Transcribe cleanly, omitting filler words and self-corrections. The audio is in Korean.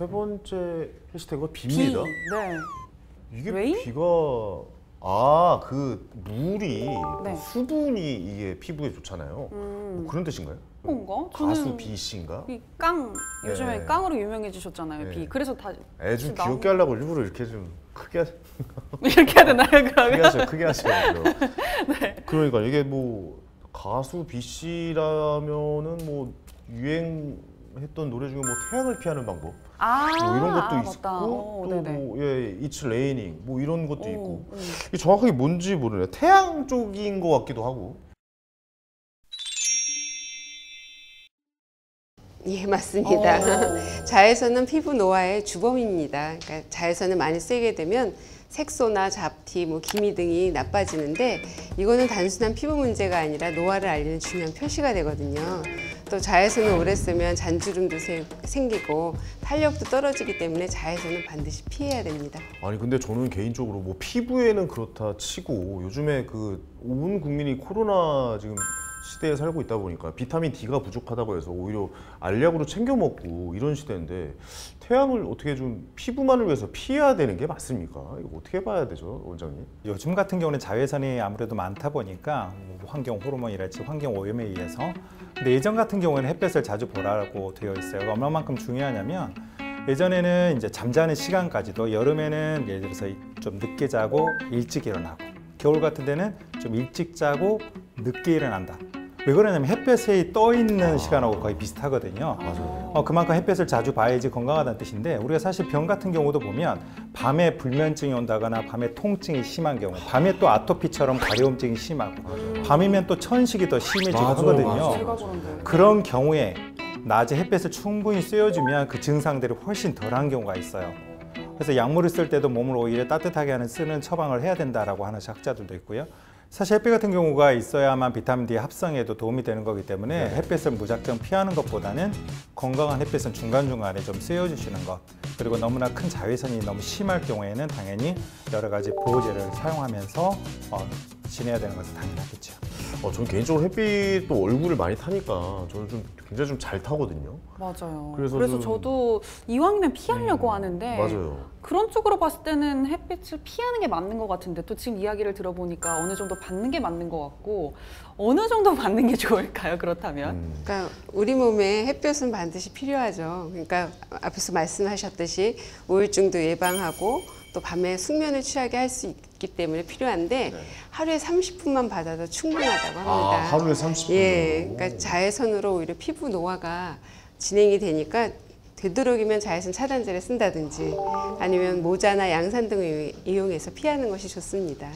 세 번째 해시태그가 비입니다. 네. 이게 레인? 비가 그 물이 네. 수분이 이게 피부에 좋잖아요. 뭐 그런 뜻인가요? 그런가? 가수 B 씨인가? 이 깡 요즘에 네. 깡으로 유명해지셨잖아요. 네. 비. 그래서 다 애 좀 나온- 귀엽게 하려고 일부러 이렇게 좀 크게 이렇게 해야 되나요? 크게 그러면? 하세요. 크게 하세요. 네. 그러니까 이게 뭐 가수 B 씨라면은 뭐 유행했던 노래 중에 뭐 태양을 피하는 방법 뭐 이런 것도 있고 맞다. 또 네네. 뭐 예, It's Raining 뭐 이런 것도 있고 오. 이게 정확하게 뭔지 모르네요. 태양 쪽인 것 같기도 하고. 예, 맞습니다. 오. 자외선은 피부 노화의 주범입니다. 그러니까 자외선을 많이 쐬게 되면 색소나 잡티, 기미 등이 나빠지는데 이거는 단순한 피부 문제가 아니라 노화를 알리는 중요한 표시가 되거든요. 또 자외선을 오래 쓰면 잔주름도 생기고 탄력도 떨어지기 때문에 자외선은 반드시 피해야 됩니다. 아니 근데 저는 개인적으로 뭐 피부에는 그렇다 치고 요즘에 온 국민이 코로나 지금 시대에 살고 있다 보니까 비타민 D가 부족하다고 해서 오히려 알약으로 챙겨 먹고 이런 시대인데 태양을 어떻게 좀 피부만을 위해서 피해야 되는 게 맞습니까? 이거 어떻게 봐야 되죠, 원장님? 요즘 같은 경우는 자외선이 아무래도 많다 보니까 환경 호르몬이랄지 환경 오염에 의해서 근데 예전 같은 경우에는 햇볕을 자주 보라고 되어 있어요. 얼마만큼 중요하냐면 예전에는 이제 잠자는 시간까지도 여름에는 예를 들어서 좀 늦게 자고 일찍 일어나고 겨울 같은 데는 좀 일찍 자고 늦게 일어난다. 왜 그러냐면 햇볕이 떠 있는 시간하고 거의 비슷하거든요. 맞아요. 그만큼 햇볕을 자주 봐야지 건강하다는 뜻인데 우리가 사실 병 같은 경우도 보면 밤에 불면증이 온다거나 밤에 통증이 심한 경우 밤에 또 아토피처럼 가려움증이 심하고 밤이면 또 천식이 더 심해지고 하거든요. 제가 그런데. 그런 경우에 낮에 햇볕을 충분히 쐬어주면 그 증상들이 훨씬 덜한 경우가 있어요. 그래서 약물을 쓸 때도 몸을 오히려 따뜻하게 하는 쓰는 처방을 해야 된다라고 하는 학자들도 있고요. 사실 햇빛 같은 경우가 있어야만 비타민 D 합성에도 도움이 되는 거기 때문에 햇빛을 무작정 피하는 것보다는 건강한 햇빛은 중간중간에 좀 쐬어주시는 것 그리고 너무나 큰 자외선이 너무 심할 경우에는 당연히 여러 가지 보호제를 사용하면서 지내야 되는 것은 당연하겠죠. 저는 개인적으로 햇빛도 얼굴을 많이 타니까 저는 굉장히 좀 잘 타거든요. 맞아요. 그래서 그래서 저도 이왕이면 피하려고 하는데 맞아요. 그런 쪽으로 봤을 때는 햇빛을 피하는 게 맞는 것 같은데 또 지금 이야기를 들어보니까 어느 정도 받는 게 맞는 것 같고 어느 정도 받는 게 좋을까요? 그렇다면? 그러니까 우리 몸에 햇볕은 반드시 필요하죠. 그러니까 앞에서 말씀하셨듯이 우울증도 예방하고 또 밤에 숙면을 취하게 할 수 있기 때문에 필요한데 하루에 30분만 받아도 충분하다고 합니다. 하루에 30분. 예, 그러니까 자외선으로 오히려 피부 노화가 진행이 되니까 되도록이면 자외선 차단제를 쓴다든지 아니면 모자나 양산 등을 이용해서 피하는 것이 좋습니다.